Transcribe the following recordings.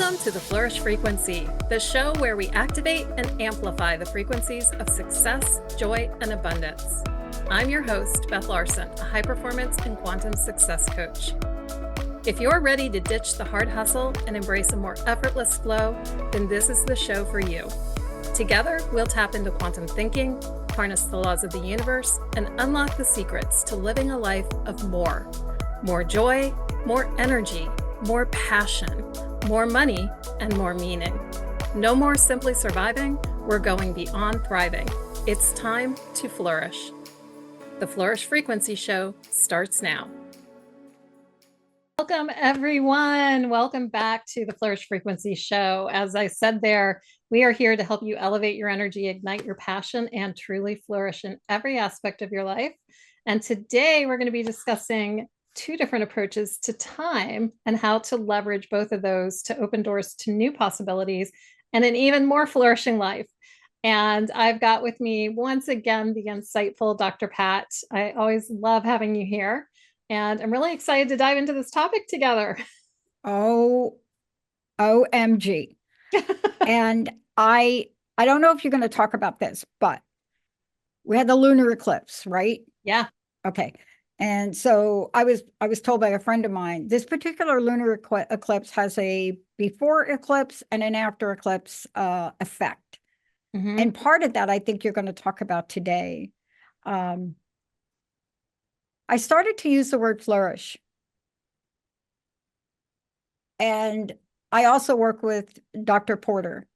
Welcome to the Flourish Frequency, the show where we activate and amplify the frequencies of success, joy, and abundance. I'm your host, Beth Larsen, a high-performance and quantum success coach. If you're ready to ditch the hard hustle and embrace a more effortless flow, then this is the show for you. Together, we'll tap into quantum thinking, harness the laws of the universe, and unlock the secrets to living a life of more. More joy, more energy, more passion, more money, and more meaning. No more simply surviving, we're going beyond thriving. It's time to flourish. The Flourish Frequency Show starts now. Welcome, everyone. Welcome back to the Flourish Frequency Show. As I said there, we are here to help you elevate your energy, ignite your passion, and truly flourish in every aspect of your life. And today we're going to be discussing two different approaches to time and how to leverage both of those to open doors to new possibilities and an even more flourishing life. And I've got with me once again the insightful Dr. Pat. I always love having you here, and I'm really excited to dive into this topic together. Oh, OMG. And I don't know if you're going to talk about this, but we had the lunar eclipse, right? Yeah. Okay. And so I was told by a friend of mine, this particular lunar eclipse has a before eclipse and an after eclipse effect. Mm-hmm. And part of that, I think you're going to talk about today. I started to use the word flourish. And I also work with Dr. Porter,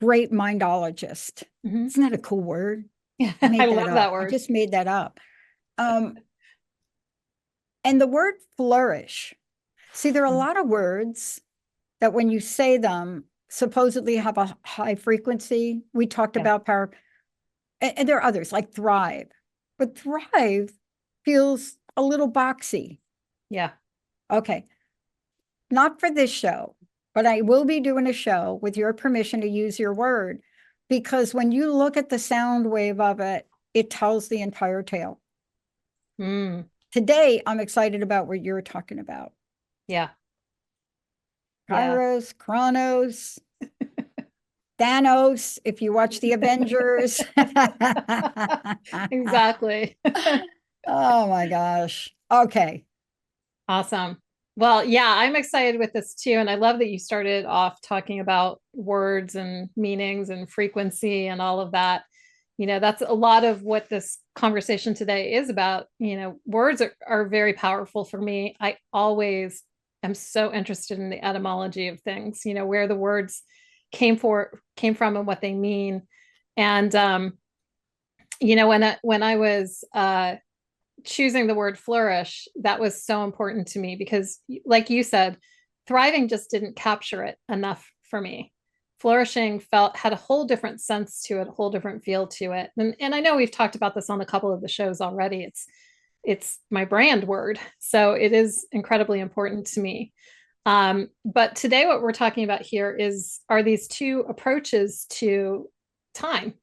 great mindologist. Mm-hmm. Isn't that a cool word? Yeah, I love that word. I just made that up. And the word flourish. See, there are a lot of words that when you say them, supposedly have a high frequency. We talked about power. And there are others like thrive. But thrive feels a little boxy. Yeah. Okay. Not for this show, but I will be doing a show with your permission to use your word, because when you look at the sound wave of it, it tells the entire tale. Today, I'm excited about what you're talking about. Yeah. Kairos, Chronos, Thanos, if you watch the Avengers. Exactly. Oh my gosh. Okay. Awesome. Well, yeah, I'm excited with this too. And I love that you started off talking about words and meanings and frequency and all of that. You know, that's a lot of what this conversation today is about. You know, words are very powerful for me. I always am so interested in the etymology of things, you know, where the words came from and what they mean. And, you know, when I was, choosing the word flourish, that was so important to me because, like you said, thriving just didn't capture it enough for me. Flourishing had a whole different sense to it, a whole different feel to it. And I know we've talked about this on a couple of the shows already. It's my brand word. So it is incredibly important to me. But today what we're talking about here are these two approaches to time.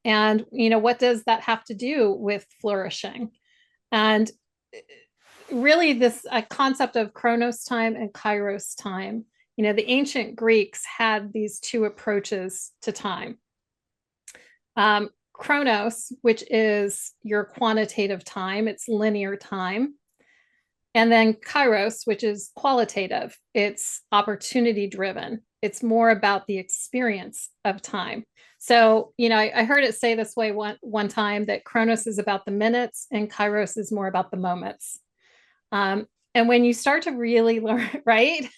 And, you know, what does that have to do with flourishing? And really this concept of Chronos time and Kairos time, you know, the ancient Greeks had these two approaches to time. Chronos, which is your quantitative time, it's linear time. And then Kairos, which is qualitative, it's opportunity driven. It's more about the experience of time. So, you know, I heard it say this way one time, that Chronos is about the minutes and Kairos is more about the moments. And when you start to really learn, right?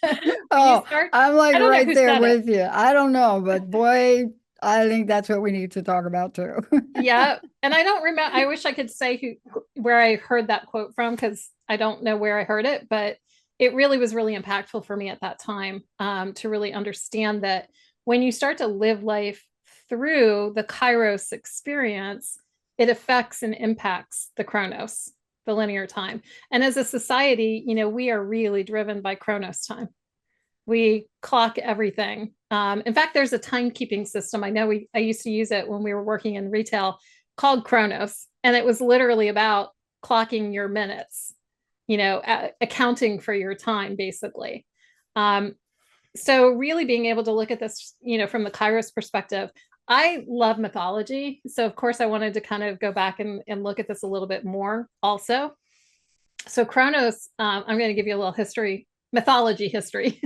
I'm like right there with you. I don't know, but boy, I think that's what we need to talk about too. Yeah. And I don't remember, I wish I could say where I heard that quote from, because I don't know where I heard it, but it really was really impactful for me at that time, to really understand that when you start to live life through the Kairos experience, it affects and impacts the Chronos, the linear time. And as a society, you know, we are really driven by Chronos time. We clock everything. In fact, there's a timekeeping system. I know I used to use it when we were working in retail, called Chronos. And it was literally about clocking your minutes, you know, accounting for your time, basically. So really being able to look at this, from the Kairos perspective, I love mythology. So of course I wanted to kind of go back and look at this a little bit more also. So Chronos, I'm going to give you a little mythology history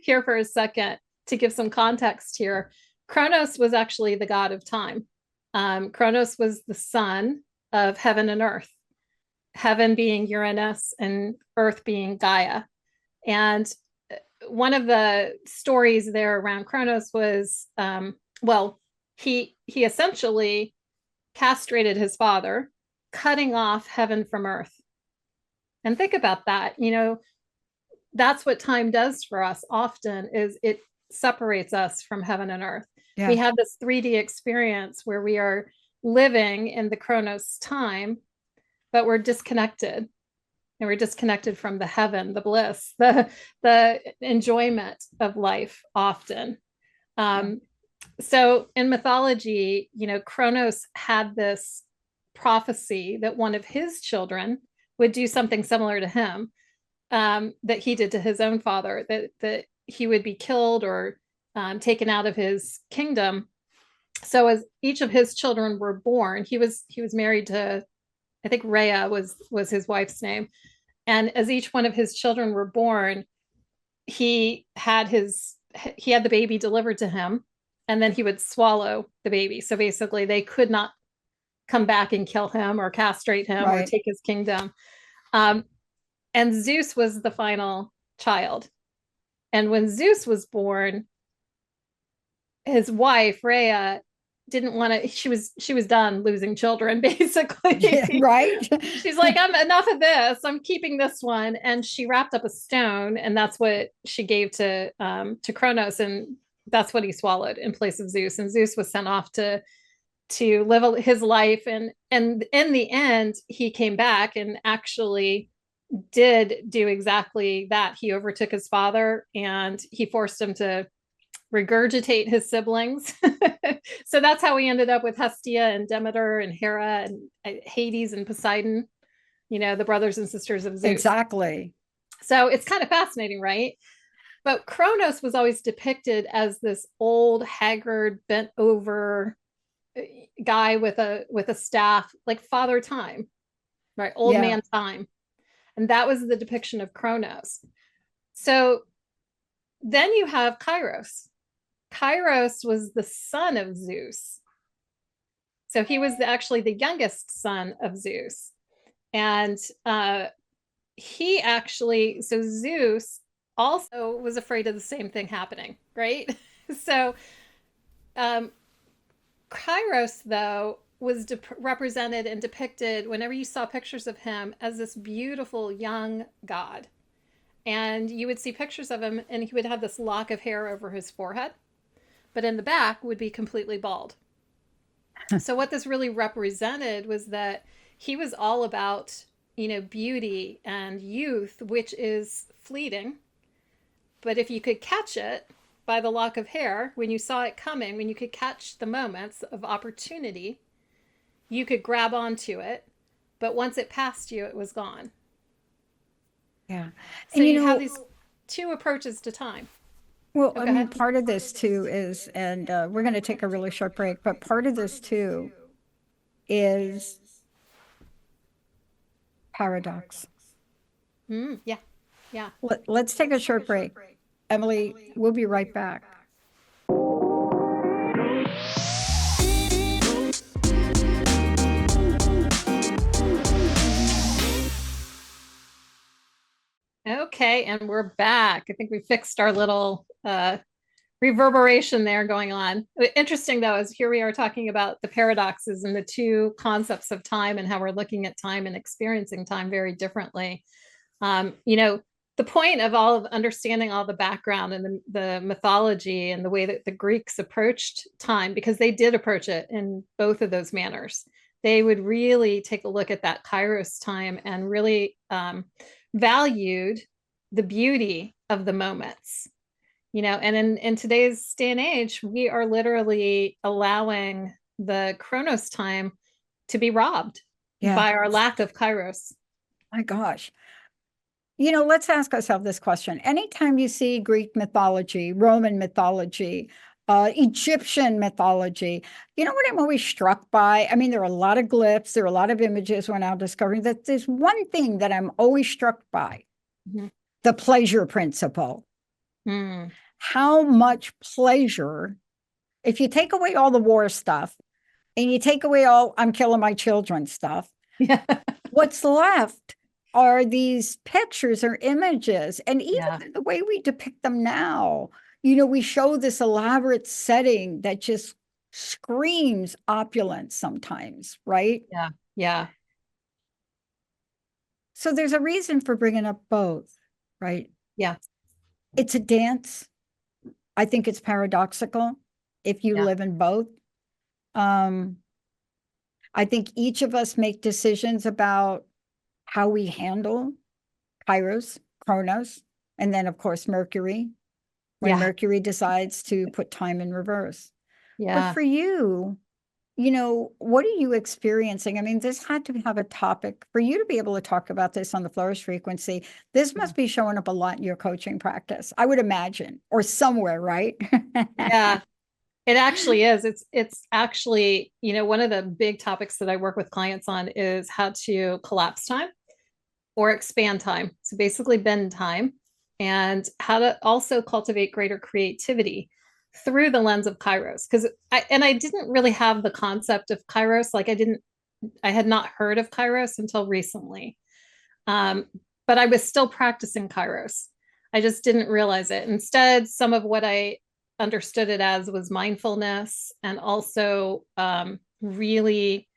here for a second to give some context here. Chronos was actually the god of time. Chronos was the son of heaven and earth, heaven being Uranus and earth being Gaia. And one of the stories there around Chronos was, well, he essentially castrated his father, cutting off heaven from earth. And think about that. That's what time does for us often, is it separates us from heaven and earth. We have this 3D experience where we are living in the Chronos time, but we're disconnected. And we're disconnected from the heaven, the bliss, the enjoyment of life often. So in mythology, Chronos had this prophecy that one of his children would do something similar to him, that he did to his own father, that he would be killed or taken out of his kingdom. So as each of his children were born, he was married to, I think Rhea was his wife's name. And as each one of his children were born, he had the baby delivered to him, and then he would swallow the baby. So basically they could not come back and kill him or castrate him or take his kingdom. And Zeus was the final child. And when Zeus was born, his wife, Rhea, didn't want to, she was done losing children, basically. Right. She's like, I'm enough of this. I'm keeping this one. And she wrapped up a stone, and that's what she gave to Chronos. And that's what he swallowed in place of Zeus. And Zeus was sent off to live his life. And in the end, he came back and actually did do exactly that. He overtook his father and he forced him to regurgitate his siblings. So that's how we ended up with Hestia and Demeter and Hera and Hades and Poseidon, the brothers and sisters of Zeus. Exactly. So it's kind of fascinating, right? But Chronos was always depicted as this old, haggard, bent over guy with a staff, like Father Time, right? Old man time. And that was the depiction of Chronos. So then you have Kairos. Kairos was the son of Zeus. So he was actually the youngest son of Zeus. And so Zeus also was afraid of the same thing happening, right? So Kairos, though, was represented and depicted whenever you saw pictures of him as this beautiful young god. And you would see pictures of him, and he would have this lock of hair over his forehead, but in the back would be completely bald. So what this really represented was that he was all about, beauty and youth, which is fleeting. But if you could catch it by the lock of hair, when you saw it coming, when you could catch the moments of opportunity, you could grab onto it. But once it passed you, it was gone. Yeah. So you have these two approaches to time. Well, I mean, part of this too is, and we're going to take a really short break, but part of this too is paradox. Yeah. Yeah. Let's take a short break. Emily, we'll be right back. Okay, and we're back. I think we fixed our little reverberation there going on. Interesting, though, is here we are talking about the paradoxes and the two concepts of time and how we're looking at time and experiencing time very differently. The point of all of understanding all the background and the mythology and the way that the Greeks approached time, because they did approach it in both of those manners. They would really take a look at that Kairos time and really valued the beauty of the moments. And in today's day and age, we are literally allowing the Chronos time to be robbed by our lack of Kairos. My gosh. let's ask ourselves this question. Anytime you see Greek mythology, Roman mythology, Egyptian mythology, you know what I'm always struck by? I mean, there are a lot of glyphs, there are a lot of images we're now discovering that there's one thing that I'm always struck by, the pleasure principle. How much pleasure, if you take away all the war stuff and you take away all I'm killing my children stuff, what's left are these pictures or images. And even the way we depict them now, we show this elaborate setting that just screams opulence sometimes, right? Yeah. So there's a reason for bringing up both, right? Yeah. It's a dance. I think it's paradoxical if you live in both. I think each of us make decisions about how we handle Kairos, Chronos, and then, of course, Mercury, when Mercury decides to put time in reverse. But for you, what are you experiencing? I mean, this had to have a topic for you to be able to talk about this on the Flourish frequency. This must be showing up a lot in your coaching practice, I would imagine, or somewhere, right? Yeah. It actually is. It's actually, one of the big topics that I work with clients on is how to collapse time or expand time. So basically bend time, and how to also cultivate greater creativity through the lens of Kairos. Because I didn't really have the concept of Kairos. Like I had not heard of Kairos until recently. But I was still practicing Kairos. I just didn't realize it. Instead, some of what I understood it as was mindfulness, and also really,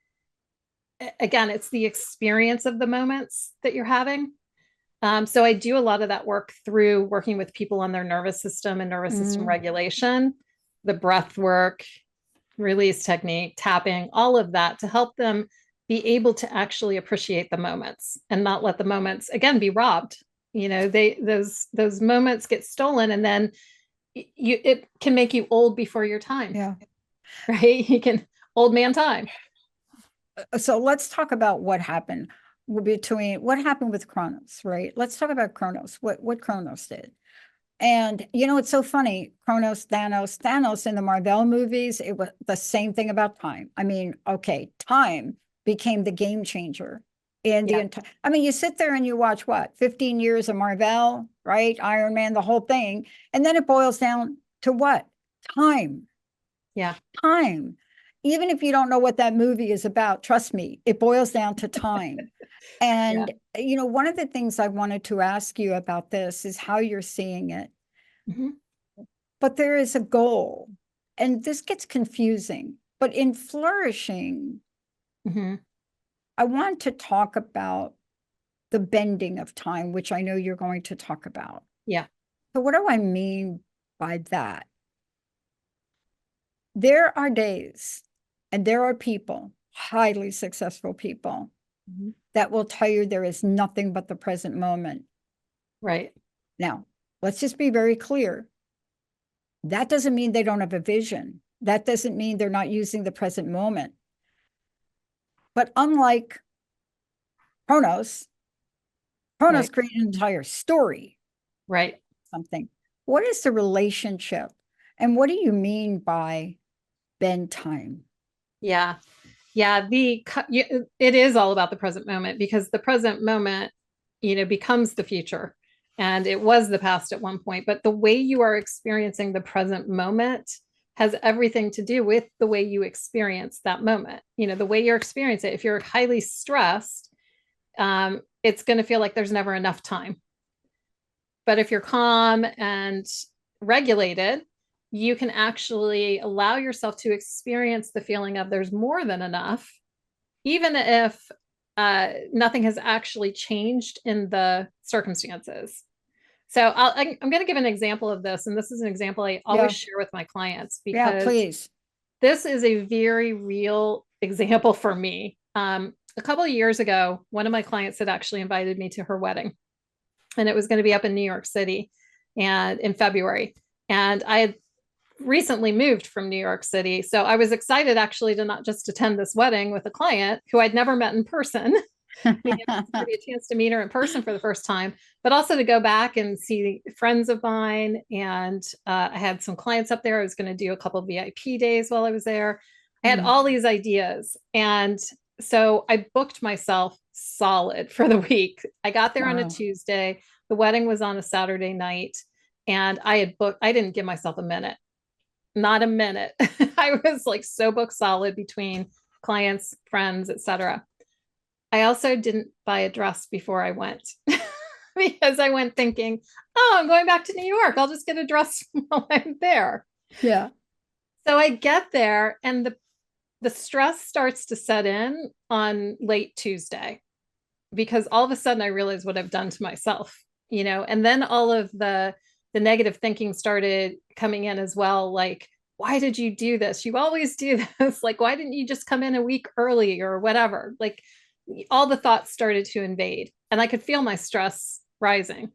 again, it's the experience of the moments that you're having. So I do a lot of that work through working with people on their nervous system and nervous system regulation, the breath work, release technique, tapping, all of that to help them be able to actually appreciate the moments and not let the moments, again, be robbed. Those moments get stolen, and then it can make you old before your time. Yeah. Right? You can old man time. So let's talk about what happened with Chronos, right? Let's talk about Chronos, what Chronos did. And it's so funny, Thanos in the Marvel movies, it was the same thing about time. I mean, okay, time became the game changer in the entire, I mean, you sit there and you watch 15 years of Marvel, right? Iron Man, the whole thing. And then it boils down to what? Time. Yeah. Time. Even if you don't know what that movie is about, trust me, it boils down to time. And, one of the things I wanted to ask you about this is how you're seeing it. But there is a goal, and this gets confusing. But in flourishing, I want to talk about the bending of time, which I know you're going to talk about. Yeah. So what do I mean by that? There are days and there are people, highly successful people, that will tell you there is nothing but the present moment. Right. Now, let's just be very clear. That doesn't mean they don't have a vision. That doesn't mean they're not using the present moment. But unlike Chronos created an entire story. Right. Something. What is the relationship? And what do you mean by bend time? Yeah. It is all about the present moment, because the present moment, becomes the future, and it was the past at one point. But the way you are experiencing the present moment has everything to do with the way you experience that moment. The way you're experiencing it. If you're highly stressed, it's going to feel like there's never enough time. But if you're calm and regulated, you can actually allow yourself to experience the feeling of there's more than enough, even if nothing has actually changed in the circumstances. So I'm going to give an example of this. And this is an example I always share with my clients, because please. This is a very real example for me. A couple of years ago, one of my clients had actually invited me to her wedding, and it was going to be up in New York City and in February. And I had recently moved from New York City. So I was excited actually to not just attend this wedding with a client who I'd never met in person, Being able to get a chance to meet her in person for the first time, but also to go back and see friends of mine. And I had some clients up there. I was going to do a couple of VIP days while I was there. I had all these ideas. And so I booked myself solid for the week. I got there on a Wow. Tuesday. The wedding was on a Saturday night. And I had booked, I didn't give myself a minute, not a minute. I was like so booked solid between clients, friends, etc. I also didn't buy a dress before I went because I went thinking, oh, I'm going back to New York. I'll just get a dress while I'm there. Yeah. So I get there and the stress starts to set in on late Tuesday because all of a sudden I realize what I've done to myself, and then all of the negative thinking started coming in as well. Like, why did you do this? You always do this. Like, why didn't you just come in a week early or whatever? Like, all the thoughts started to invade and I could feel my stress rising.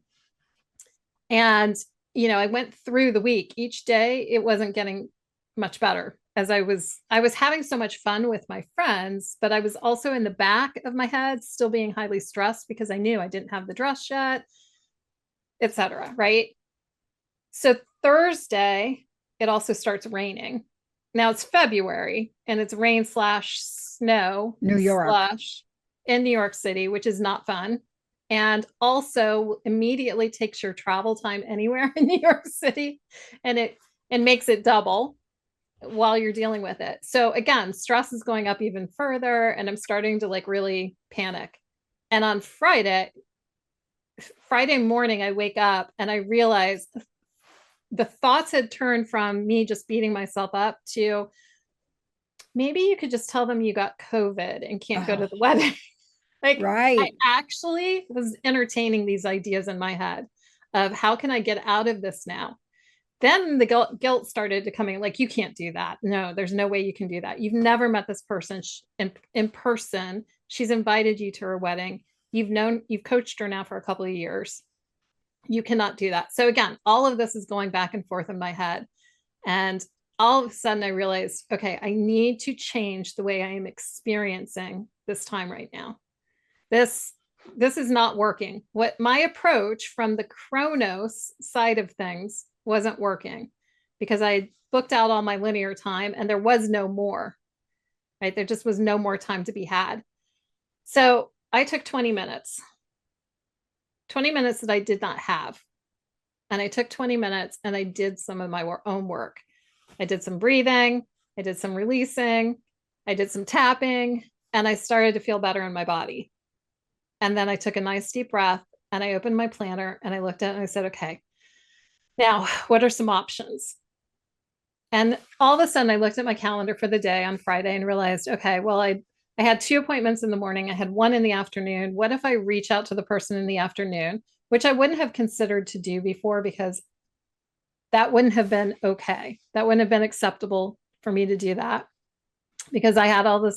And, I went through the week. Each day it wasn't getting much better as I was having so much fun with my friends, but I was also in the back of my head still being highly stressed because I knew I didn't have the dress yet, etc. Right? So Thursday, it also starts raining. Now it's February and it's rain slash snow New York. slush in New York City, which is not fun. And also immediately takes your travel time anywhere in New York City and it makes it double while you're dealing with it. So again, stress is going up even further and I'm starting to like really panic. And on Friday morning, I wake up and I realize the thoughts had turned from me just beating myself up to maybe you could just tell them you got COVID and can't go to the wedding. Like, I Right. actually was entertaining these ideas in my head of how can I get out of this now? Then the guilt started to come in, like, you can't do that. No, there's no way you can do that. You've never met this person in person. She's invited you to her wedding. You've coached her now for a couple of years. You cannot do that. So again, all of this is going back and forth in my head. And all of a sudden I realized, okay, I need to change the way I am experiencing this time right now. This is not working. What my approach from the Chronos side of things wasn't working because I booked out all my linear time and there was no more, right? There just was no more time to be had. So I took 20 minutes that I did not have. And I took 20 minutes and I did some of my own work. I did some breathing, I did some releasing, I did some tapping, and I started to feel better in my body. And then I took a nice deep breath and I opened my planner and I looked at it and I said, okay, now what are some options? And all of a sudden I looked at my calendar for the day on Friday and realized, okay, well, I had 2 appointments in the morning. I had one in the afternoon. What if I reach out to the person in the afternoon, which I wouldn't have considered to do before because that wouldn't have been okay. That wouldn't have been acceptable for me to do that because I had all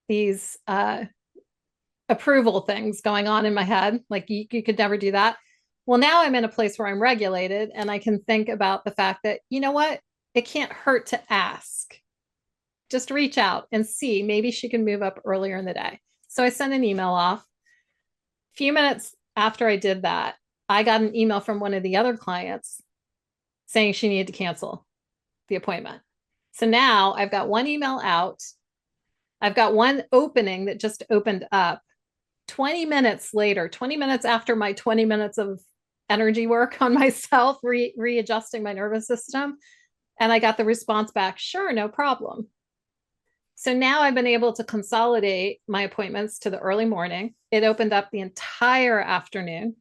these approval things going on in my head. Like you could never do that. Well, now I'm in a place where I'm regulated and I can think about the fact that, you know what? It can't hurt to ask. Just reach out and see. Maybe she can move up earlier in the day. So I sent an email off. A few minutes after I did that, I got an email from one of the other clients saying she needed to cancel the appointment. So now I've got one email out. I've got one opening that just opened up 20 minutes later, 20 minutes after my 20 minutes of energy work on myself, readjusting my nervous system. And I got the response back, sure, no problem. So now I've been able to consolidate my appointments to the early morning. It opened up the entire afternoon.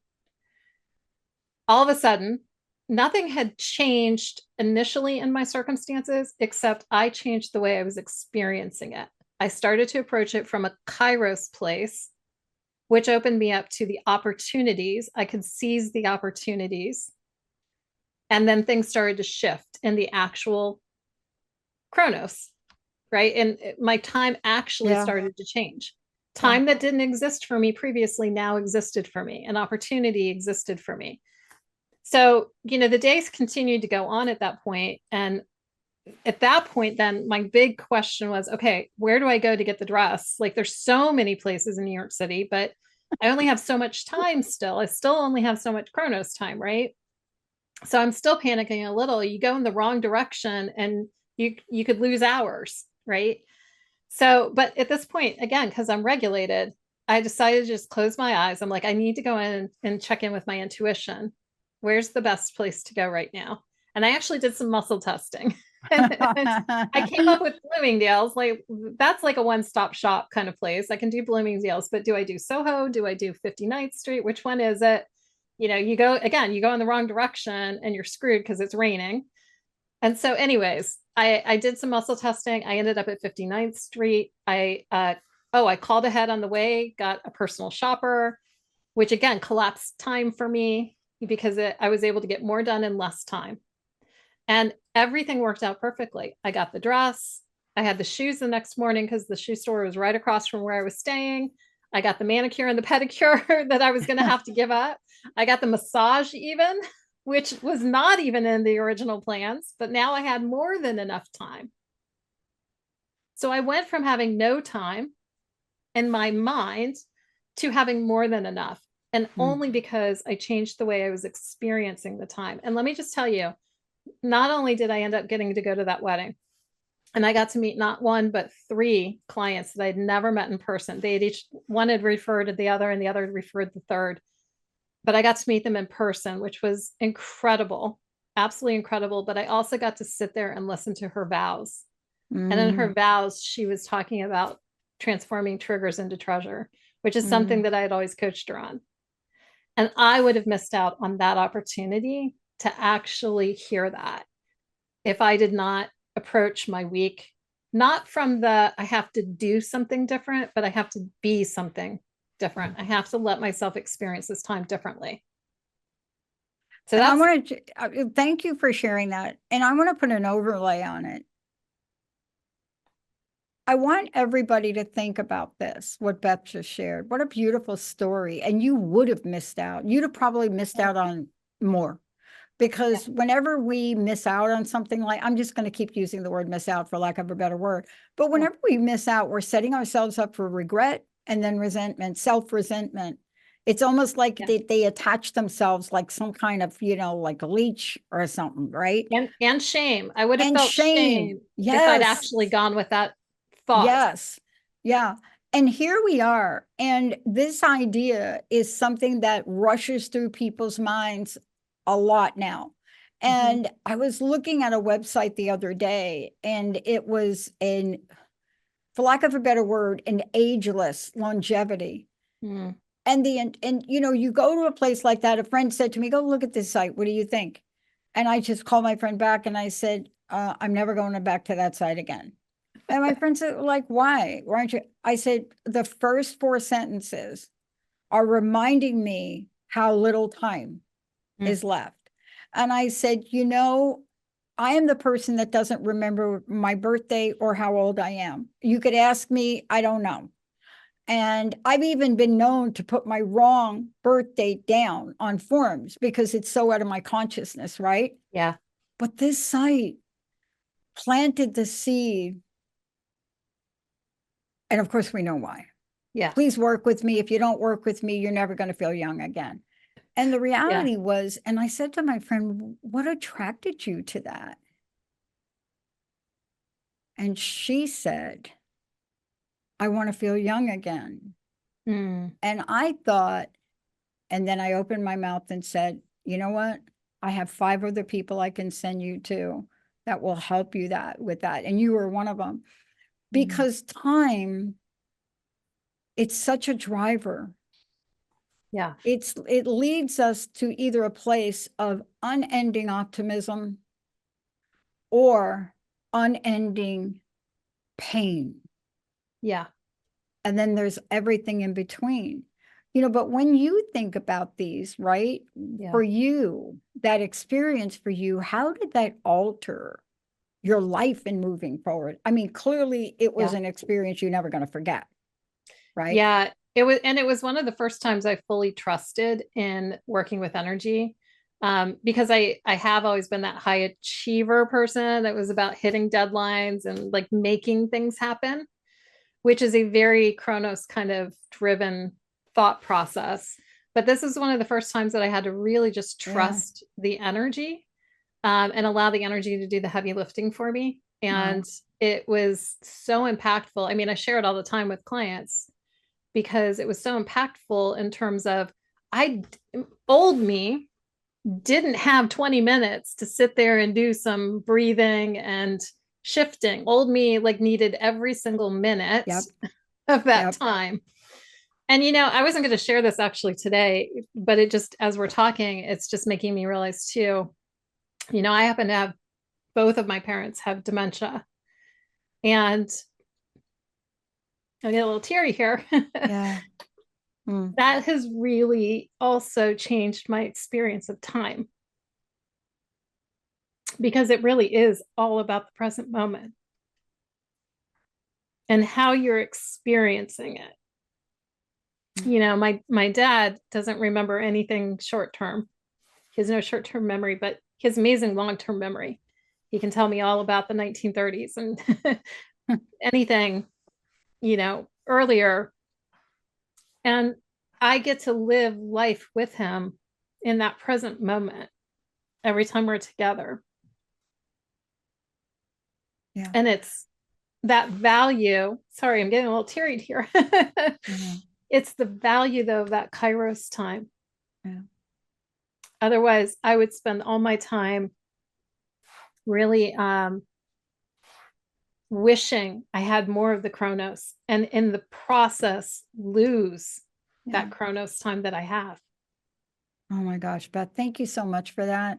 All of a sudden, nothing had changed initially in my circumstances, except I changed the way I was experiencing it. I started to approach it from a Kairos place, which opened me up to the opportunities. I could seize the opportunities. And then things started to shift in the actual Chronos, right? And my time actually started to change. Time that didn't exist for me previously now existed for me. An opportunity existed for me. So, the days continued to go on at that point. And at that point, then my big question was, okay, where do I go to get the dress? Like there's so many places in New York City, but I only have so much time still. I still only have so much Chronos time, right? So I'm still panicking a little. You go in the wrong direction and you could lose hours, right? So, but at this point, again, because I'm regulated, I decided to just close my eyes. I'm like, I need to go in and check in with my intuition. Where's the best place to go right now? And I actually did some muscle testing. And I came up with Bloomingdale's. Like that's like a one-stop shop kind of place. I can do Bloomingdale's, but do I do Soho? Do I do 59th Street? Which one is it? You go again, you go in the wrong direction and you're screwed because it's raining. And so, anyways, I did some muscle testing. I ended up at 59th Street. I called ahead on the way, got a personal shopper, which again collapsed time for me because I was able to get more done in less time. And everything worked out perfectly. I got the dress. I had the shoes the next morning because the shoe store was right across from where I was staying. I got the manicure and the pedicure that I was going to have to give up. I got the massage even, which was not even in the original plans, but now I had more than enough time. So I went from having no time in my mind to having more than enough. And only because I changed the way I was experiencing the time. And let me just tell you, not only did I end up getting to go to that wedding, and I got to meet not one, but three clients that I'd never met in person. They had one had referred the other, and the other had referred the third. But I got to meet them in person, which was incredible, absolutely incredible. But I also got to sit there and listen to her vows. And in her vows, she was talking about transforming triggers into treasure, which is something that I had always coached her on. And I would have missed out on that opportunity to actually hear that if I did not approach my week, not from the I have to do something different, but I have to be something different. I have to let myself experience this time differently. So And I that's want to thank you for sharing that. And I want to put an overlay on it. I want everybody to think about this, what Beth just shared. What a beautiful story. And you would have missed out. You'd have probably missed out on more. Because whenever we miss out on something like, I'm just going to keep using the word miss out for lack of a better word, but whenever we miss out, we're setting ourselves up for regret and then resentment, self-resentment. It's almost like they attach themselves like some kind of, like a leech or something, right? and shame. I would have And felt shame if I'd yes, actually gone with that thought. yes, yeah. And here we are. And this idea is something that rushes through people's minds a lot now. And I was looking at a website the other day, and it was for lack of a better word, an ageless longevity. Mm. And you go to a place like that. A friend said to me, "Go look at this site. What do you think?" And I just called my friend back and I said, "I'm never going back to that site again." And my friend said, like, why? Why aren't you? I said, the first four sentences are reminding me how little time is left. And I said, I am the person that doesn't remember my birthday or how old I am. You could ask me, I don't know. And I've even been known to put my wrong birth date down on forms because it's so out of my consciousness, right? Yeah. But this site planted the seed. And of course, we know why. Yeah. Please work with me. If you don't work with me, you're never going to feel young again. And the reality was, and I said to my friend, what attracted you to that? And she said, I want to feel young again. And I thought, and then I opened my mouth and said, you know what? I have 5 other people I can send you to that will help you with that. And you were one of them. Because time, it's such a driver. Yeah. It leads us to either a place of unending optimism or unending pain. Yeah. And then there's everything in between. But when you think about these, right? For you, that experience for you, how did that alter your life in moving forward? I mean, clearly it was an experience you're never going to forget, right? Yeah. It was one of the first times I fully trusted in working with energy. Because I have always been that high achiever person that was about hitting deadlines and like making things happen, which is a very Chronos kind of driven thought process. But this is one of the first times that I had to really just Yeah. trust the energy, and allow the energy to do the heavy lifting for me. Wow. And it was so impactful. I mean, I share it all the time with clients because it was so impactful in terms of I, old me, didn't have 20 minutes to sit there and do some breathing and shifting. Old me like needed every single minute Yep. of that Yep. time. And I wasn't going to share this actually today, but it just, as we're talking, it's just making me realize too, I happen to have both of my parents have dementia. And I get a little teary here. Yeah. Mm. That has really also changed my experience of time because it really is all about the present moment and how you're experiencing it. My dad doesn't remember anything short term. He has no short term memory, but he has amazing long term memory. He can tell me all about the 1930s and anything, earlier. And I get to live life with him in that present moment every time we're together. Yeah. And it's that value. Sorry, I'm getting a little teary here. Yeah. It's the value, though, of that Kairos time. Yeah. Otherwise, I would spend all my time really wishing I had more of the Chronos and in the process lose Yeah. that Chronos time that I have. Oh my gosh, Beth, thank you so much for that.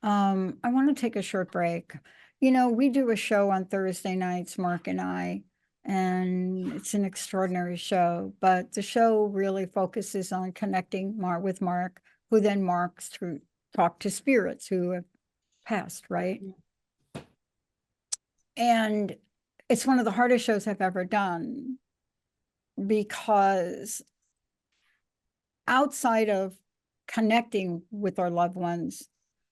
I want to take a short break. We do a show on Thursday nights, Mark and I, and it's an extraordinary show, but the show really focuses on connecting with Mark, who then Mark's to talk to spirits who have passed, right? And it's one of the hardest shows I've ever done because outside of connecting with our loved ones,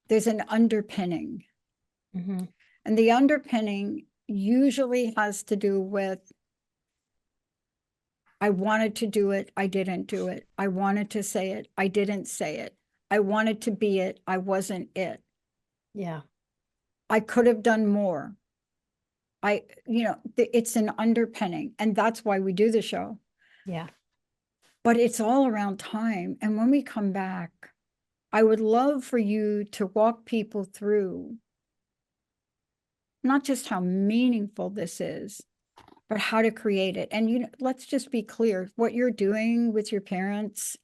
there's an underpinning. Mm-hmm. And the underpinning usually has to do with, I wanted to do it, I didn't do it. I wanted to say it, I didn't say it. I wanted to be it, I wasn't it. Yeah. I could have done more. It's an underpinning, and that's why we do the show. Yeah. But it's all around time. And when we come back, I would love for you to walk people through not just how meaningful this is, but how to create it. And let's just be clear, what you're doing with your parents,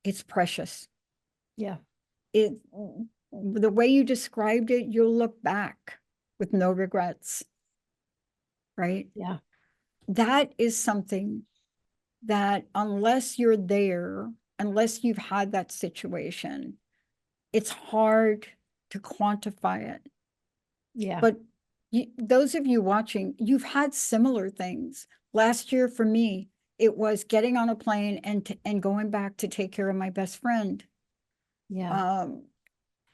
it's precious. Yeah. The way you described it, you'll look back with no regrets, right? Yeah. That is something that unless you're there, unless you've had that situation, it's hard to quantify it. Yeah. But those of you watching, you've had similar things. Last year for me, it was getting on a plane and going back to take care of my best friend. Yeah.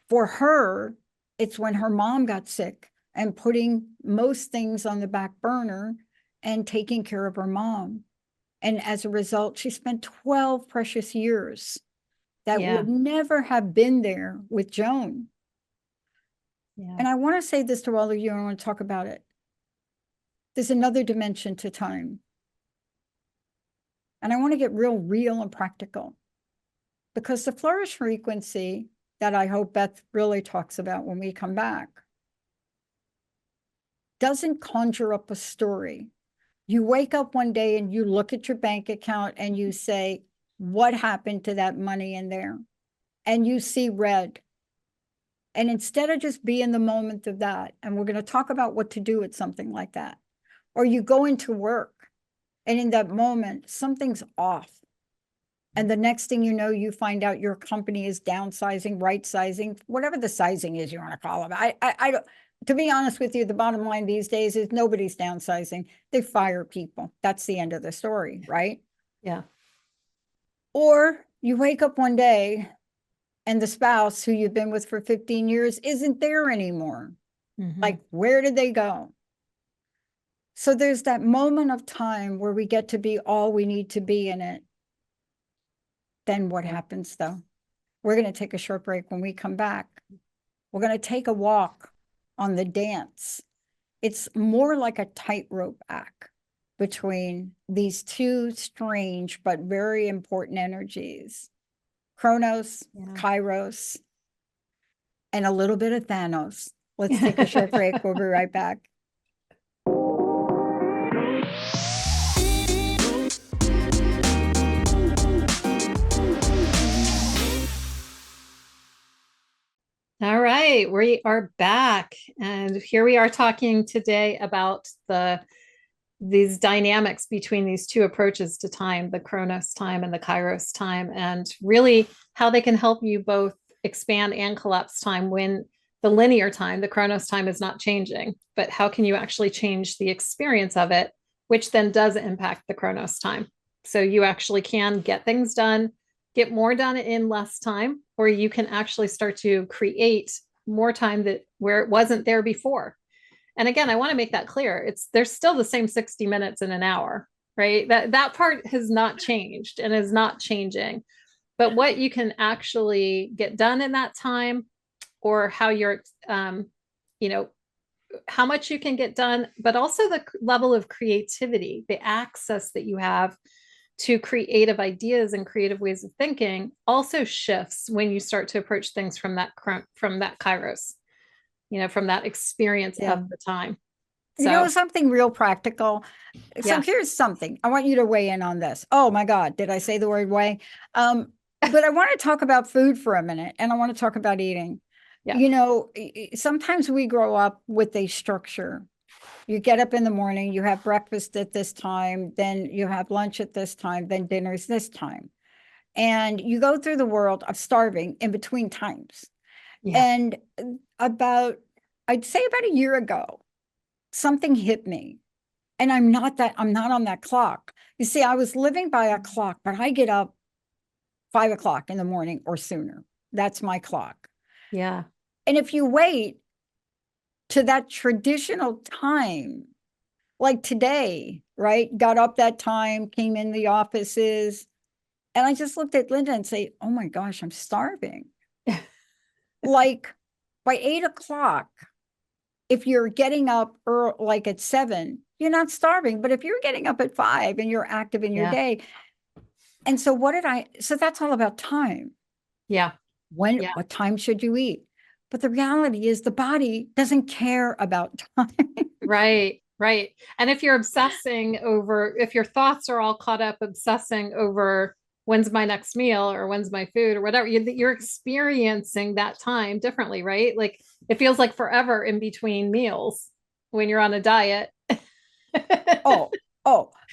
For her, it's when her mom got sick and putting most things on the back burner and taking care of her mom. And as a result, she spent 12 precious years that Yeah. would never have been there with Joan. Yeah. And I want to say this to all of you, and I want to talk about it. There's another dimension to time. And I want to get real and practical. Because the flourish frequency that I hope Beth really talks about when we come back doesn't conjure up a story. You wake up one day and you look at your bank account and you say, what happened to that money in there? And you see red. And instead of just be in the moment of that, and we're going to talk about what to do with something like that, or you go into work and in that moment, something's off. And the next thing you know, you find out your company is downsizing, right sizing, whatever the sizing is you want to call it. I don't, to be honest with you, the bottom line these days is nobody's downsizing. They fire people. That's the end of the story, right? Yeah. Or you wake up one day and the spouse who you've been with for 15 years isn't there anymore. Like, where did they go? So there's that moment of time where we get to be all we need to be in it. Then what happens though? We're going to take a short break. When we come back, we're going to take a walk on the dance. It's more like a tightrope act between these two strange but very important energies, Chronos, Kairos, and a little bit of Thanos. Let's take a short break. We'll be right back. All right, we are back, and here we are talking today about these dynamics between these two approaches to time, the Chronos time and the Kairos time, and really how they can help you both expand and collapse time when the linear time, the Chronos time, is not changing. But how can you actually change the experience of it, which then does impact the Chronos time? So you actually can get things done, get more done in less time, or you can actually start to create more time that where it wasn't there before. And again, I want to make that clear. There's still the same 60 minutes in an hour, right? That part has not changed and is not changing. But what you can actually get done in that time, or how you're, you know, how much you can get done, but also the level of creativity, the access that you have to creative ideas and creative ways of thinking also shifts when you start to approach things from that Kairos, from that experience of the time. So, something real practical. So here's something. I want you to weigh in on this. Oh my God, did I say the word weigh? But I want to talk about food for a minute, and I want to talk about eating. Sometimes we grow up with a structure. You get up in the morning, you have breakfast at this time, then you have lunch at this time, then dinner's this time. And you go through the world of starving in between times. And I'd say about a year ago, something hit me. And I'm not on that clock. You see, I was living by a clock, but I get up 5 o'clock in the morning or sooner. That's my clock. Yeah. And if you wait to that traditional time, like today, right? Got up that time, came in the offices, and I just looked at Linda and say, oh my gosh, I'm starving. Like by 8 o'clock, if you're getting up like at 7, you're not starving. But if you're getting up at 5 and you're active in your day. And so so that's all about time. Yeah. What time should you eat? But the reality is the body doesn't care about time. Right. And if you're if your thoughts are all caught up obsessing over when's my next meal or when's my food or whatever, you're experiencing that time differently, right? Like it feels like forever in between meals when you're on a diet.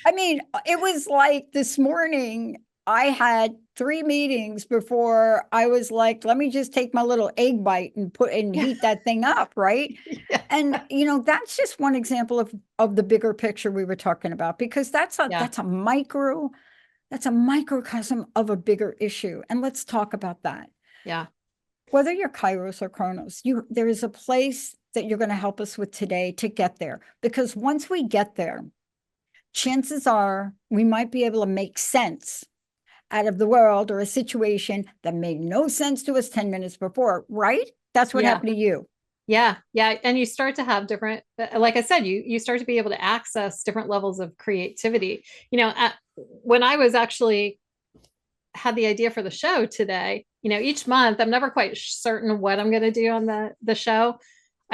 I mean, it was like this morning, I had 3 meetings before I was like, let me just take my little egg bite and heat that thing up, right? Yeah. And that's just one example of the bigger picture we were talking about, because that's a microcosm of a bigger issue. And let's talk about that. Yeah. Whether you're Kairos or Chronos, there is a place that you're going to help us with today to get there. Because once we get there, chances are we might be able to make sense out of the world or a situation that made no sense to us 10 minutes before, right? That's what happened to you. Yeah. And you start to have different, like I said, you start to be able to access different levels of creativity. When I was actually had the idea for the show today, each month, I'm never quite certain what I'm going to do on the show.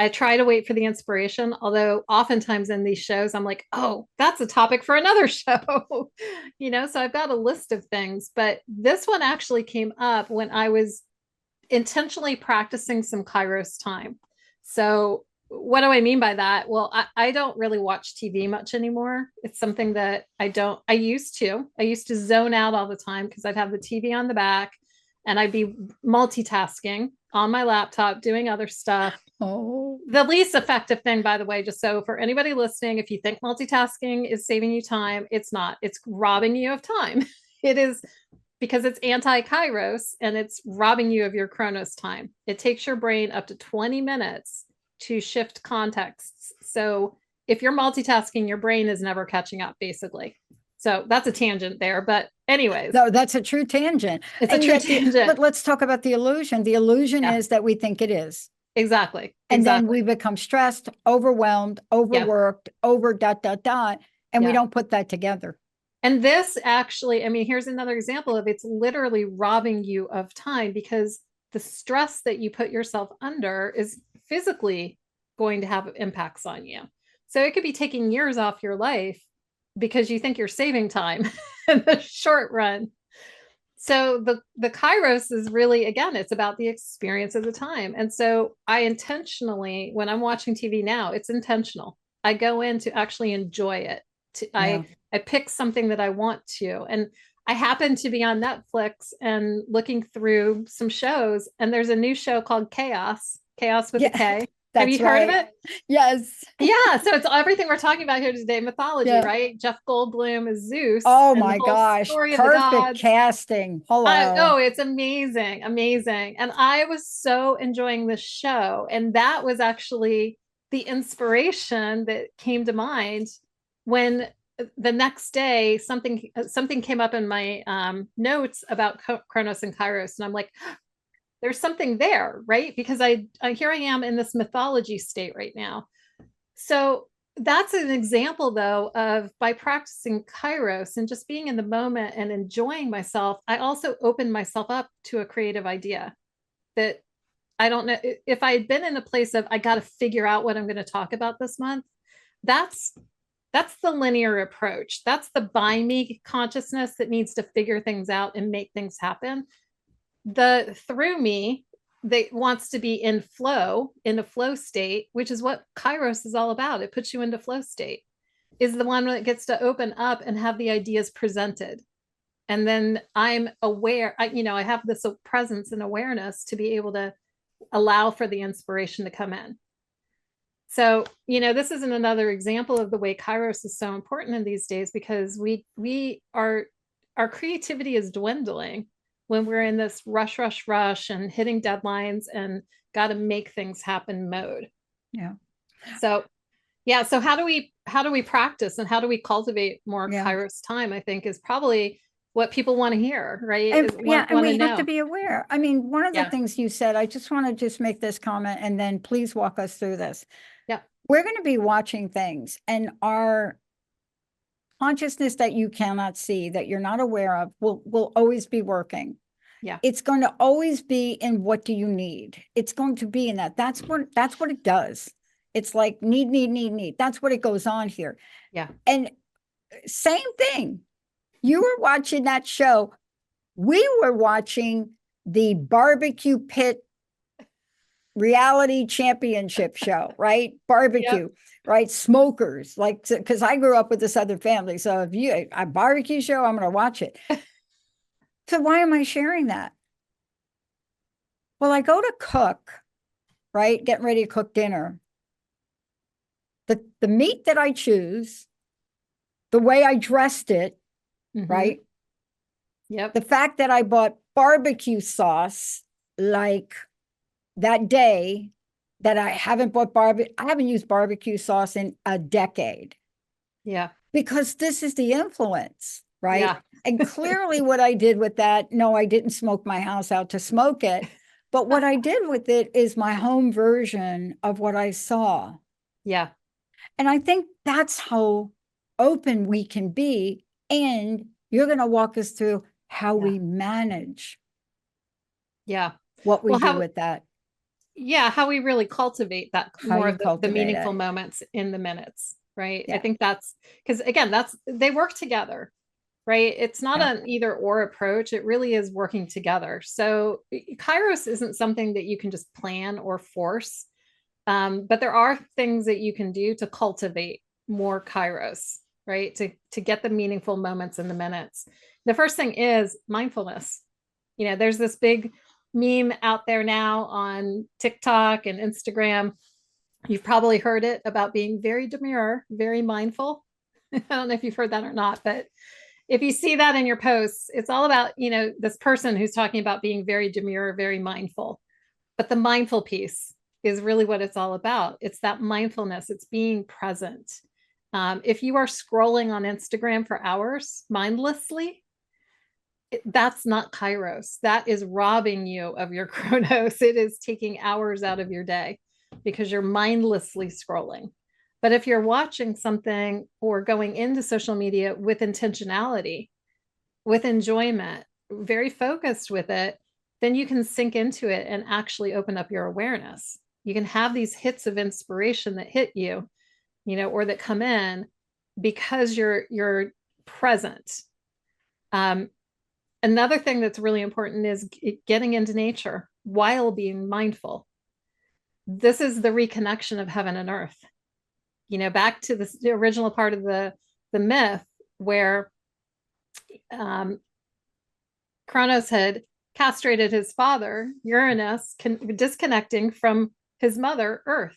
I try to wait for the inspiration, although oftentimes in these shows, I'm like, oh, that's a topic for another show, so I've got a list of things. But this one actually came up when I was intentionally practicing some Kairos time. So what do I mean by that? Well, I don't really watch TV much anymore. It's something that I used to zone out all the time because I'd have the TV on the back and I'd be multitasking on my laptop, doing other stuff. Oh, the least effective thing, by the way, just so for anybody listening, if you think multitasking is saving you time, it's not. It's robbing you of time. It is because it's anti-Kairos and it's robbing you of your Chronos time. It takes your brain up to 20 minutes to shift contexts. So if you're multitasking, your brain is never catching up, basically. So that's a tangent there. But anyways. No, that's a true tangent. It's a true tangent. But let's talk about the illusion. The illusion is that we think it is. Exactly. And then we become stressed, overwhelmed, overworked, over ... And we don't put that together. And this actually, I mean, here's another example of it's literally robbing you of time, because the stress that you put yourself under is physically going to have impacts on you. So it could be taking years off your life because you think you're saving time in the short run. So the Kairos is really, again, it's about the experience of the time. And so I intentionally, when I'm watching TV now, it's intentional. I go in to actually enjoy it. I pick something that I want to. And I happen to be on Netflix and looking through some shows, and there's a new show called Chaos with a K. Have you heard of it? Yes. Yeah. So it's everything we're talking about here today, mythology, right? Jeff Goldblum is Zeus. Oh my gosh. Perfect casting. Hello. Oh, it's amazing. Amazing. And I was so enjoying this show. And that was actually the inspiration that came to mind when the next day something came up in my notes about Chronos and Kairos. And I'm like, there's something there, right? Because here I am in this mythology state right now. So that's an example, though, of by practicing Kairos and just being in the moment and enjoying myself, I also opened myself up to a creative idea that I don't know if I had been in a place of I got to figure out what I'm going to talk about this month. That's the linear approach. That's the by me consciousness that needs to figure things out and make things happen. The through me that wants to be in a flow state, which is what Kairos is all about. It puts you into flow state, is the one that gets to open up and have the ideas presented. And then I'm aware, I have this presence and awareness to be able to allow for the inspiration to come in. So, this isn't another example of the way Kairos is so important in these days, because our creativity is dwindling when we're in this rush and hitting deadlines and got to make things happen mode. Yeah. So how do we practice and how do we cultivate more Kairos time, I think is probably what people want to hear, right? And we have to be aware. I mean, one of the things you said, I just want to make this comment and then please walk us through this. Yeah. We're going to be watching things, and our consciousness that you cannot see, that you're not aware of, will always be working. Yeah. It's going to always be in what do you need? It's going to be in that. That's what it does. It's like need. That's what it goes on here. Yeah. And same thing. You were watching that show. We were watching the barbecue pit reality championship show, right? Barbecue, right? Smokers, like, because I grew up with this other family. So if a barbecue show, I'm going to watch it. So why am I sharing that? Well, I go to cook, right? Getting ready to cook dinner. The meat that I choose, the way I dressed it, right? Yep. The fact that I bought barbecue sauce, like that day that I haven't used barbecue sauce in a decade. Yeah. Because this is the influence, right? Yeah. And clearly what I did with that, no, I didn't smoke my house out to smoke it. But what I did with it is my home version of what I saw. Yeah. And I think that's how open we can be. And you're going to walk us through how we manage what we do with that. Yeah, how we really cultivate that more of the meaningful moments in the minutes, right? I think that's because, again, they work together, right? It's not an either or approach. It really is working together. So Kairos isn't something that you can just plan or force, but there are things that you can do to cultivate more Kairos, right? To get the meaningful moments in the minutes. The first thing is mindfulness. There's this big meme out there now on TikTok and Instagram. You've probably heard it about being very demure, very mindful. I don't know if you've heard that or not, but if you see that in your posts, it's all about, this person who's talking about being very demure, very mindful. But the mindful piece is really what it's all about. It's that mindfulness, it's being present. If you are scrolling on Instagram for hours mindlessly, that's not Kairos. That is robbing you of your Chronos. It is taking hours out of your day because you're mindlessly scrolling. But if you're watching something or going into social media with intentionality, with enjoyment, very focused with it, then you can sink into it and actually open up your awareness. You can have these hits of inspiration that hit you, or that come in because you're present. Another thing that's really important is getting into nature while being mindful. This is the reconnection of heaven and earth. Back to the original part of the myth where Chronos had castrated his father, Uranus, disconnecting from his mother, Earth,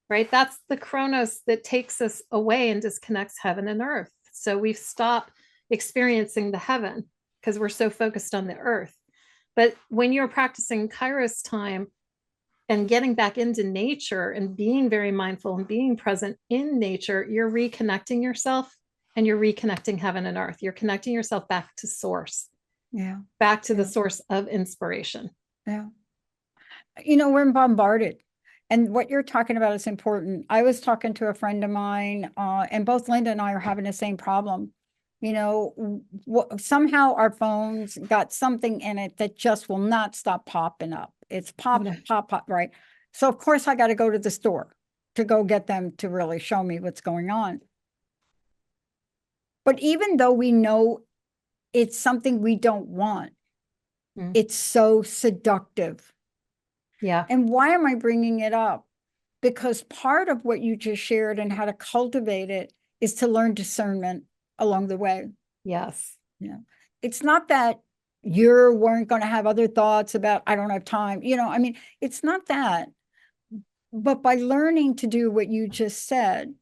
right? That's the Chronos that takes us away and disconnects heaven and earth. So we've stopped experiencing the heaven because we're so focused on the earth. But when you're practicing Kairos time and getting back into nature and being very mindful and being present in nature, you're reconnecting yourself and you're reconnecting heaven and earth. You're connecting yourself back to source. Yeah. Back to the source of inspiration. Yeah. We're bombarded. And what you're talking about is important. I was talking to a friend of mine, and both Linda and I are having the same problem. Somehow our phones got something in it that just will not stop popping up. It's pop, pop, pop, right? So of course I got to go to the store to go get them to really show me what's going on. But even though we know it's something we don't want, it's so seductive. Yeah. And why am I bringing it up? Because part of what you just shared and how to cultivate it is to learn discernment along the way. Yes. Yeah. It's not that you weren't going to have other thoughts about, I don't have time. It's not that. But by learning to do what you just said,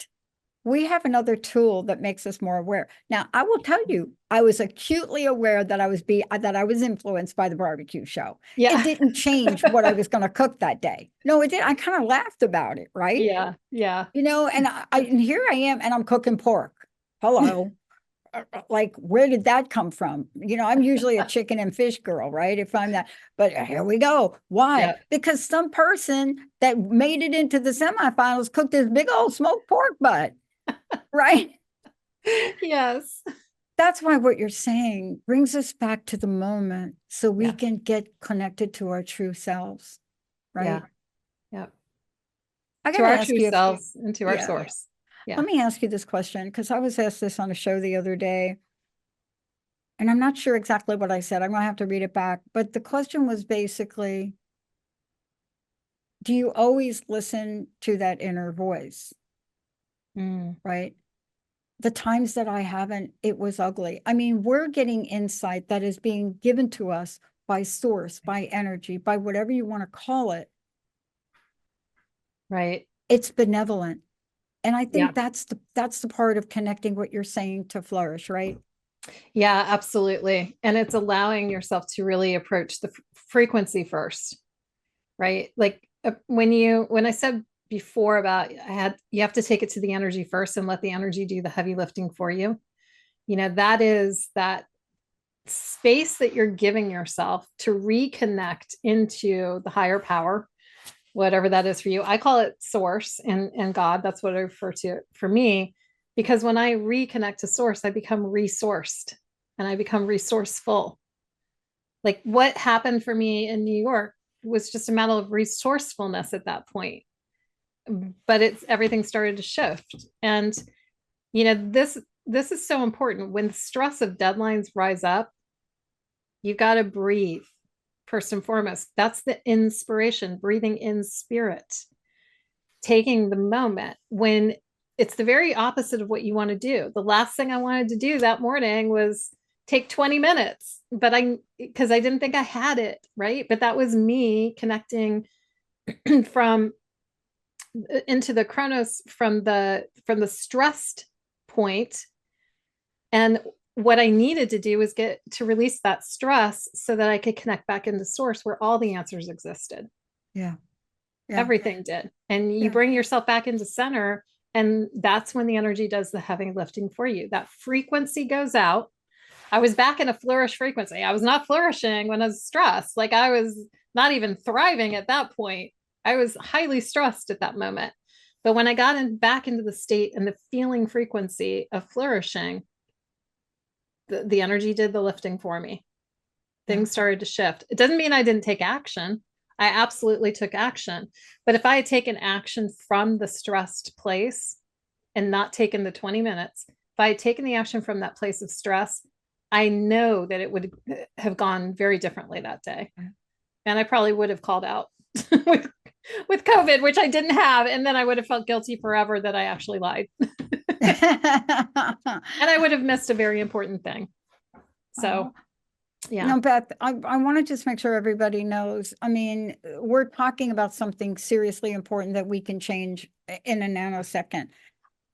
we have another tool that makes us more aware. Now, I will tell you, I was acutely aware that I was influenced by the barbecue show. Yeah. It didn't change what I was going to cook that day. No, it did. I kind of laughed about it, right? Yeah. Yeah. And here I am, and I'm cooking pork. Hello. Like, where did that come from? I'm usually a chicken and fish girl, right? If I'm that, but here we go. Why? Yeah. Because some person that made it into the semifinals cooked this big old smoked pork butt. Right? Yes. That's why what you're saying brings us back to the moment so we can get connected to our true selves. Right? Yeah. I To got to our ask true you, selves and to our source. Yeah. Let me ask you this question, because I was asked this on a show the other day, and I'm not sure exactly what I said. I'm going to have to read it back. But the question was basically, do you always listen to that inner voice? Right? The times that I haven't, it was ugly. I mean, we're getting insight that is being given to us by source, by energy, by whatever you want to call it. Right. It's benevolent. And I think that's the part of connecting what you're saying to flourish, right? Yeah, absolutely. And it's allowing yourself to really approach the frequency first, right? Like when I said before about you have to take it to the energy first and let the energy do the heavy lifting for you. That is that space that you're giving yourself to reconnect into the higher power, whatever that is for you. I call it source and God. That's what I refer to it for me, because when I reconnect to source, I become resourced and I become resourceful. Like what happened for me in New York was just a matter of resourcefulness at that point. But everything started to shift. And this is so important. When the stress of deadlines rise up, you've got to breathe first and foremost. That's the inspiration, breathing in spirit, taking the moment when it's the very opposite of what you want to do. The last thing I wanted to do that morning was take 20 minutes, but because I didn't think I had it, right? But that was me connecting from into the Chronos from the stressed point. And what I needed to do was get to release that stress so that I could connect back into source where all the answers existed. Yeah. Yeah. Everything did. And you Yeah. bring yourself back into center. And that's when the energy does the heavy lifting for you. That frequency goes out. I was back in a flourish frequency. I was not flourishing when I was stressed. Like I was not even thriving at that point. I was highly stressed at that moment. But when I got back into the state and the feeling frequency of flourishing, the energy did the lifting for me. Things started to shift. It doesn't mean I didn't take action. I absolutely took action. But if I had taken action from the stressed place and not taken the 20 minutes, if I had taken the action from that place of stress, I know that it would have gone very differently that day. And I probably would have called out with COVID, which I didn't have. And then I would have felt guilty forever that I actually lied. And I would have missed a very important thing. So, yeah. No, Beth, I want to just make sure everybody knows. I mean, we're talking about something seriously important that we can change in a nanosecond.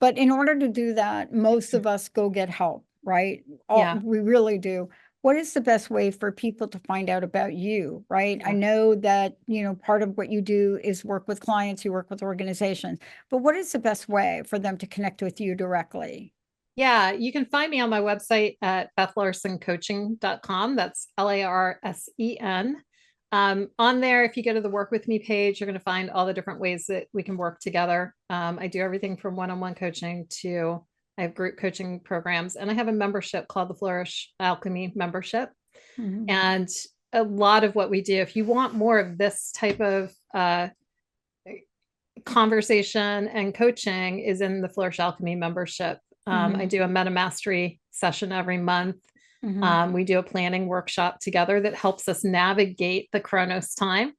But in order to do that, most of us go get help, right? Yeah. We really do. What is the best way for people to find out about you, right? Yeah. I know that, part of what you do is work with clients, you work with organizations, but what is the best way for them to connect with you directly? Yeah, you can find me on my website at BethLarsenCoaching.com. That's LARSEN. On there, if you go to the work with me page, you're going to find all the different ways that we can work together. I do everything from one-on-one coaching to I have group coaching programs, and I have a membership called the Flourish Alchemy membership. Mhm. And a lot of what we do, if you want more of this type of conversation and coaching, is in the Flourish Alchemy membership. I do a meta mastery session every month. We do a planning workshop together that helps us navigate the Chronos time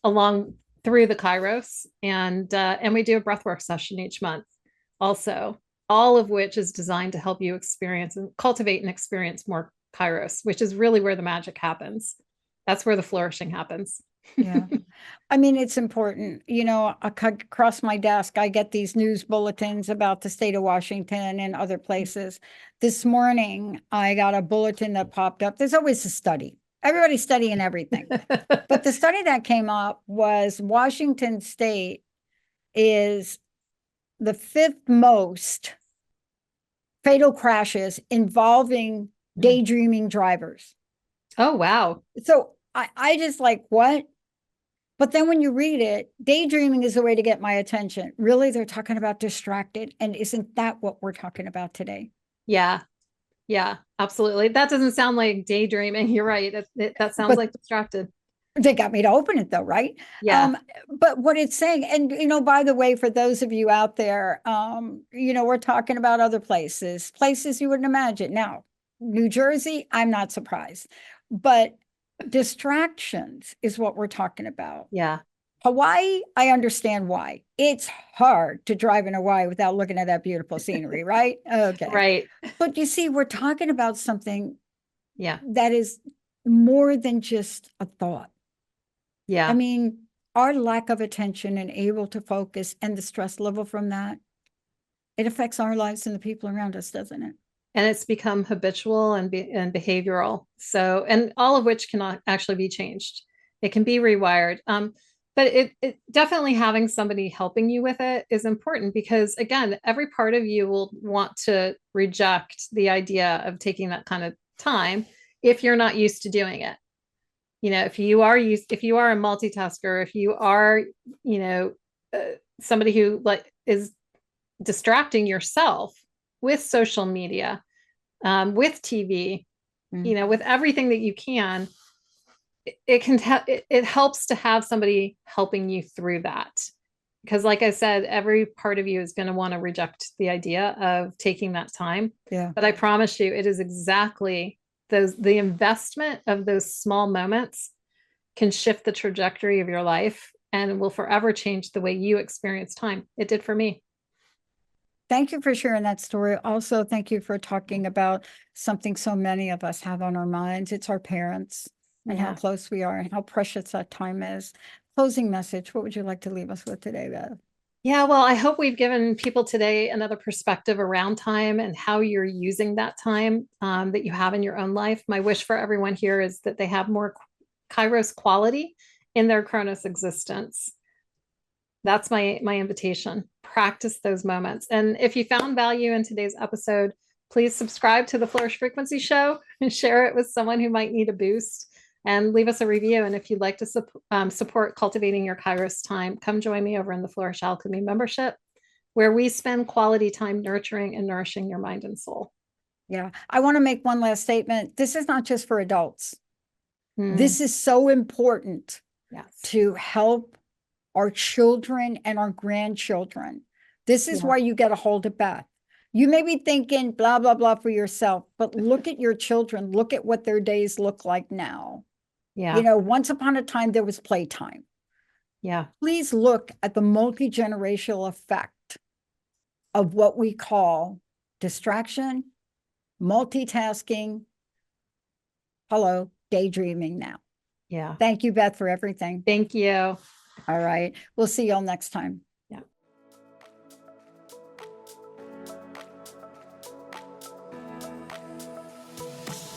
along through the Kairos, and we do a breathwork session each month also, all of which is designed to help you experience and cultivate and experience more Kairos, which is really where the magic happens. That's where the flourishing happens. Yeah. I mean, it's important. Across my desk, I get these news bulletins about the state of Washington and other places. This morning, I got a bulletin that popped up. There's always a study. Everybody's studying everything. But the study that came up was Washington State is the fifth most fatal crashes involving daydreaming drivers. Oh, wow. So I just like, what? But then when you read it, daydreaming is a way to get my attention. Really, they're talking about distracted. And isn't that what we're talking about today? Yeah. Yeah, absolutely. That doesn't sound like daydreaming. You're right. That sounds But like distracted. they got me to open it though, right? Yeah. But what it's saying, and by the way, for those of you out there, we're talking about other places you wouldn't imagine. Now, New Jersey, I'm not surprised. But distractions is what we're talking about. Yeah. Hawaii, I understand why. It's hard to drive in Hawaii without looking at that beautiful scenery, right? Okay. Right. But you see, we're talking about something Yeah. that is more than just a thought. Yeah. I mean, our lack of attention and able to focus and the stress level from that, it affects our lives and the people around us, doesn't it? And it's become habitual and behavioral. So, and all of which cannot actually be changed. It can be rewired. But it definitely having somebody helping you with it is important, because again, every part of you will want to reject the idea of taking that kind of time if you're not used to doing it. If you are a multitasker, if you are, somebody who is distracting yourself with social media, with TV, with everything that you can, it helps to have somebody helping you through that. Because like I said, every part of you is going to want to reject the idea of taking that time. Yeah. But I promise you, it is exactly the investment of those small moments can shift the trajectory of your life and will forever change the way you experience time. It did for me. Thank you for sharing that story. Also, thank you for talking about something so many of us have on our minds. It's our parents and how close we are and how precious that time is. Closing message. What would you like to leave us with today, Beth? Yeah, well, I hope we've given people today another perspective around time and how you're using that time that you have in your own life. My wish for everyone here is that they have more Kairos quality in their Chronos existence. That's my invitation. Practice those moments. And if you found value in today's episode, please subscribe to the Flourish Frequency Show and share it with someone who might need a boost, and leave us a review. And if you'd like to support cultivating your Kairos time, come join me over in the Flourish Alchemy membership, where we spend quality time nurturing and nourishing your mind and soul. Yeah. I want to make one last statement. This is not just for adults. Mm. This is so important Yes. to help our children and our grandchildren. This is why you get a hold of Beth. You may be thinking blah, blah, blah for yourself, but look at your children. Look at what their days look like now. Yeah. You know, once upon a time, there was playtime. Yeah. Please look at the multi-generational effect of what we call distraction, multitasking, daydreaming now. Yeah. Thank you, Beth, for everything. Thank you. All right. We'll see y'all next time. Yeah.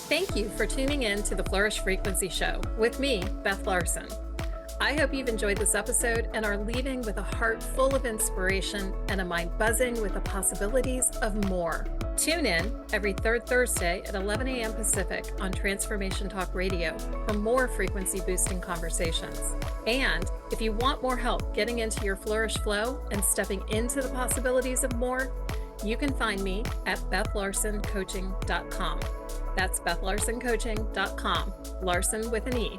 Thank you for tuning in to the Flourish Frequency Show with me, Beth Larsen. I hope you've enjoyed this episode and are leaving with a heart full of inspiration and a mind buzzing with the possibilities of more. Tune in every third Thursday at 11 a.m. Pacific on Transformation Talk Radio for more frequency boosting conversations. And if you want more help getting into your Flourish flow and stepping into the possibilities of more, you can find me at BethLarsenCoaching.com. That's BethLarsenCoaching.com, Larsen with an E.